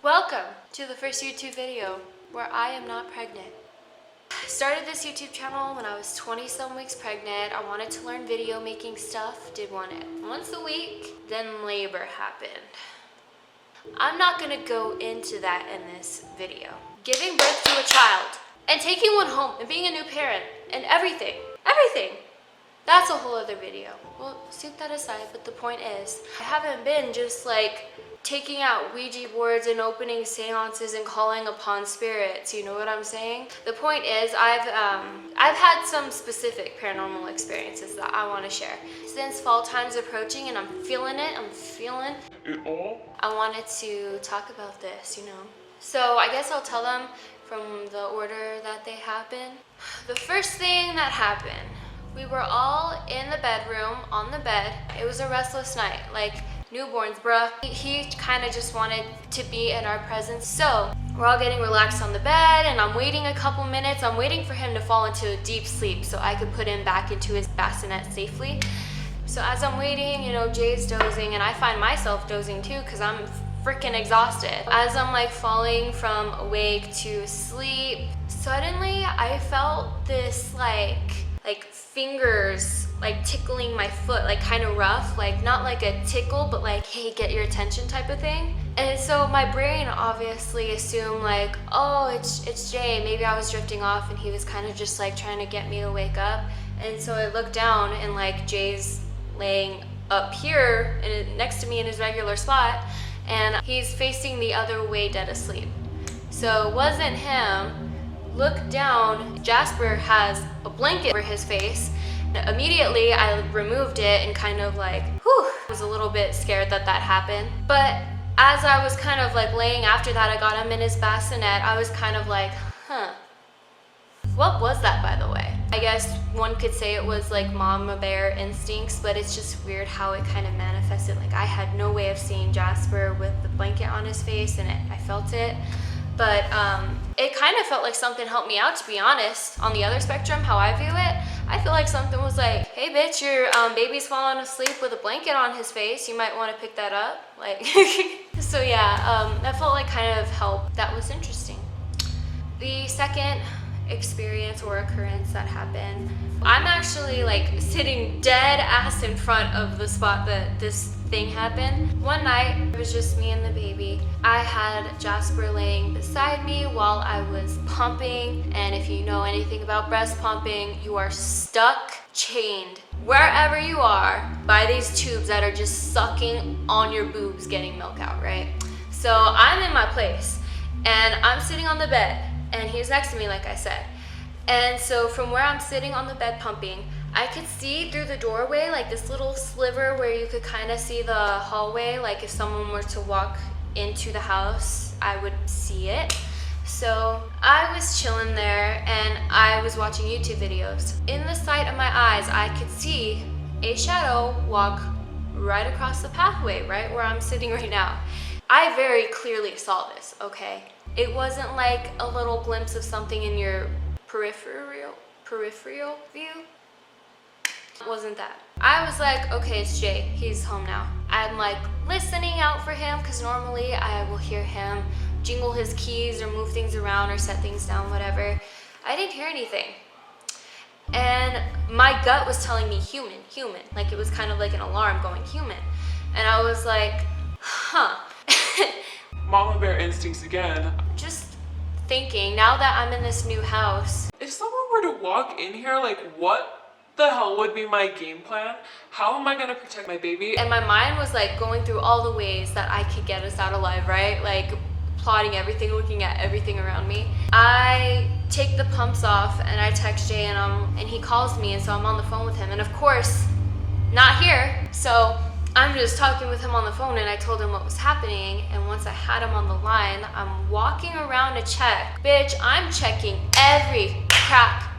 Welcome to the first YouTube video where I am not pregnant. I started this YouTube channel when I was 20 some weeks pregnant. I wanted to learn video making stuff, did one once a week, then labor happened. I'm not gonna go into that in this video. Giving birth to a child and taking one home and being a new parent and everything. That's a whole other video. Well, sweep that aside, but the point is, I haven't been just like taking out Ouija boards and opening seances and calling upon spirits, you know what I'm saying? The point is, I've had some specific paranormal experiences that I want to share. Since fall time's approaching and I'm feeling it all, I wanted to talk about this, you know? So I guess I'll tell them from the order that they happen. The first thing that happened, we were all in the bedroom, on the bed. It was a restless night, like newborns, bruh. He kind of just wanted to be in our presence. So we're all getting relaxed on the bed and I'm waiting a couple minutes. I'm waiting for him to fall into a deep sleep so I could put him back into his bassinet safely. So as I'm waiting, you know, Jay's dozing and I find myself dozing too because I'm freaking exhausted. As I'm like falling from awake to sleep, suddenly I felt this like fingers like tickling my foot, like kind of rough, like not like a tickle, but like, hey, get your attention type of thing. And so my brain obviously assumed like, oh, it's Jay. Maybe I was drifting off and he was kind of just like trying to get me to wake up. And so I looked down and like Jay's laying up here and next to me in his regular spot, and he's facing the other way dead asleep. So it wasn't him. Look down, Jasper has a blanket over his face. Immediately I removed it and kind of like, was a little bit scared that happened. But as I was kind of like laying after that, I got him in his bassinet, I was kind of like, what was that, by the way? I guess one could say it was like mama bear instincts, but it's just weird how it kind of manifested. Like I had no way of seeing Jasper with the blanket on his face and I felt it. But it kind of felt like something helped me out, to be honest. On the other spectrum, how I view it, I feel like something was like, hey bitch, your baby's falling asleep with a blanket on his face. You might want to pick that up. Like, so yeah, that felt like kind of help. That was interesting. The second experience or occurrence that happened, I'm actually like sitting dead ass in front of the spot that this thing happened. One night, it was just me and the baby. I had Jasper laying beside me while I was pumping, and if you know anything about breast pumping, you are stuck, chained, wherever you are, by these tubes that are just sucking on your boobs getting milk out, right? So I'm in my place, and I'm sitting on the bed, and he's next to me, like I said. And so from where I'm sitting on the bed pumping, I could see through the doorway, like this little sliver where you could kind of see the hallway. Like if someone were to walk into the house, I would see it. So I was chilling there and I was watching YouTube videos. In the sight of my eyes, I could see a shadow walk right across the pathway, right where I'm sitting right now. I very clearly saw this, okay? It wasn't like a little glimpse of something in your peripheral view. It wasn't that. I was like, okay, it's Jay, he's home now. I'm like listening out for him because normally I will hear him jingle his keys or move things around or set things down, whatever. I didn't hear anything. And my gut was telling me human, like it was kind of like an alarm going human. And I was like, Mama bear instincts again. Just thinking, now that I'm in this new house. If someone were to walk in here, like what the hell would be my game plan? How am I gonna protect my baby? And my mind was like going through all the ways that I could get us out alive, right? Like plotting everything, looking at everything around me. I take the pumps off and I text Jay and he calls me, and so I'm on the phone with him. And of course, not here. So I'm just talking with him on the phone and I told him what was happening. And once I had him on the line, I'm walking around to check. Bitch, I'm checking every crack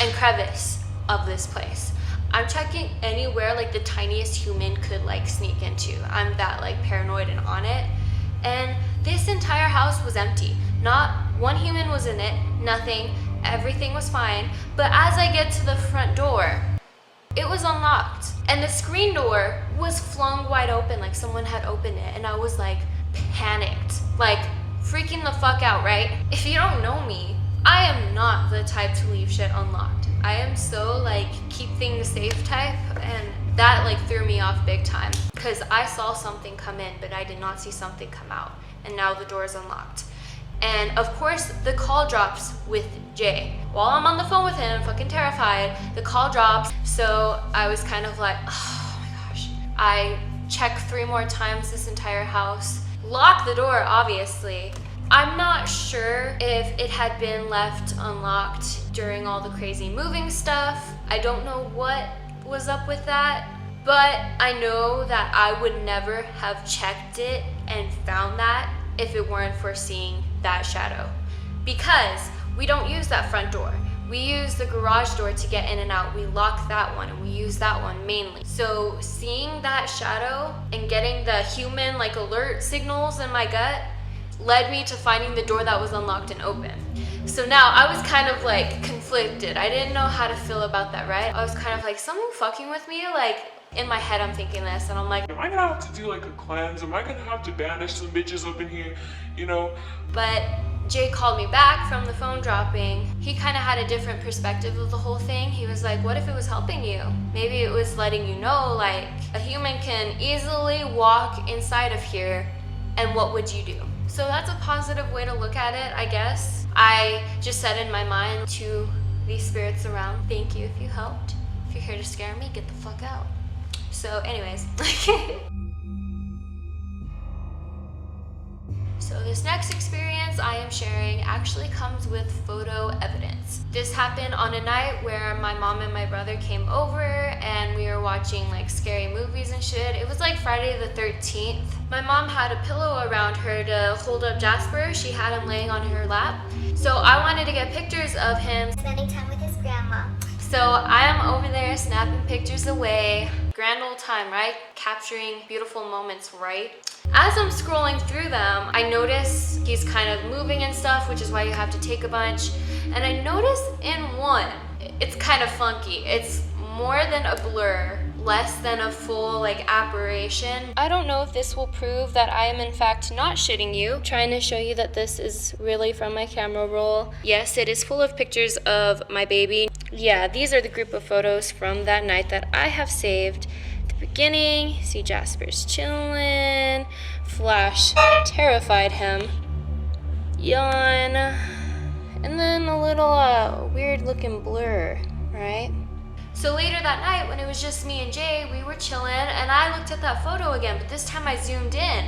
and crevice of this place. I'm checking anywhere like the tiniest human could like sneak into. I'm that like paranoid and on it. And this entire house was empty. Not one human was in it, nothing. Everything was fine. But as I get to the front door, it was unlocked. And the screen door was flung wide open, like someone had opened it. And I was like panicked, like freaking the fuck out, right? If you don't know me, I am not the type to leave shit unlocked. I am so like keep things safe type, and that like threw me off big time because I saw something come in, but I did not see something come out, and now the door is unlocked. And of course, the call drops with Jay. While I'm on the phone with him, fucking terrified, the call drops. So I was kind of like, oh my gosh. I checked 3 more times this entire house. Locked the door, obviously. I'm not sure if it had been left unlocked during all the crazy moving stuff. I don't know what was up with that. But I know that I would never have checked it and found that if it weren't for seeing that shadow. Because we don't use that front door. We use the garage door to get in and out. We lock that one and we use that one mainly. So seeing that shadow and getting the human like alert signals in my gut led me to finding the door that was unlocked and open. So now I was kind of like conflicted. I didn't know how to feel about that, right? I was kind of like, someone fucking with me? Like, in my head I'm thinking this, and I'm like, am I gonna have to do like a cleanse? Am I gonna have to banish some bitches up in here, you know? But Jay called me back from the phone dropping. He kind of had a different perspective of the whole thing. He was like, what if it was helping you? Maybe it was letting you know, like, a human can easily walk inside of here, and what would you do? So that's a positive way to look at it, I guess. I just said in my mind to these spirits around, thank you if you helped. If you're here to scare me, get the fuck out. So anyways, so this next experience I am sharing actually comes with photo evidence. This happened on a night where my mom and my brother came over and we were watching like scary movies and shit. It was like Friday the 13th. My mom had a pillow around her to hold up Jasper. She had him laying on her lap. So I wanted to get pictures of him spending time with his grandma. So I am over there snapping pictures away. Grand old time, right? Capturing beautiful moments, right? As I'm scrolling through them, I notice he's kind of moving and stuff, which is why you have to take a bunch. And I notice in one, it's kind of funky. It's more than a blur, less than a full like apparition. I don't know if this will prove that I am in fact not shitting you. I'm trying to show you that this is really from my camera roll. Yes, it is full of pictures of my baby. Yeah, these are the group of photos from that night that I have saved. At the beginning, see Jasper's chilling. Flash terrified him. Yawn. And then a little weird looking blur, right? So later that night, when it was just me and Jay, we were chilling, and I looked at that photo again, but this time I zoomed in,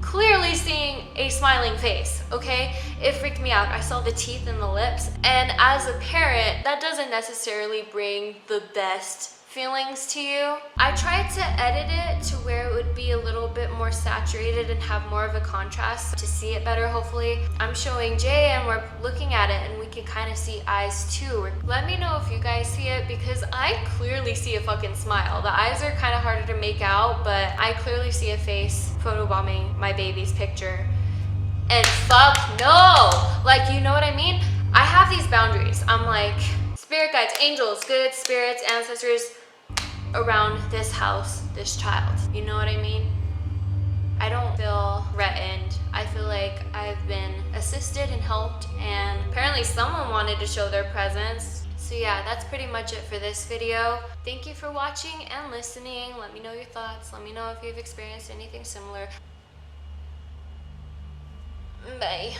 clearly seeing a smiling face, okay? It freaked me out. I saw the teeth and the lips, and as a parent, that doesn't necessarily bring the best feelings to you. I tried to edit it to where it would be a little bit more saturated and have more of a contrast to see it better, hopefully. I'm showing Jay and we're looking at it and we can kind of see eyes too. Let me know if you guys see it because I clearly see a fucking smile. The eyes are kind of harder to make out, but I clearly see a face photobombing my baby's picture. And fuck no! Like, you know what I mean? I have these boundaries. I'm like, spirit guides, angels, good spirits, ancestors, around this house, this child. You know what I mean? I don't feel threatened. I feel like I've been assisted and helped, and apparently someone wanted to show their presence. So yeah, that's pretty much it for this video. Thank you for watching and listening. Let me know your thoughts. Let me know if you've experienced anything similar. Bye.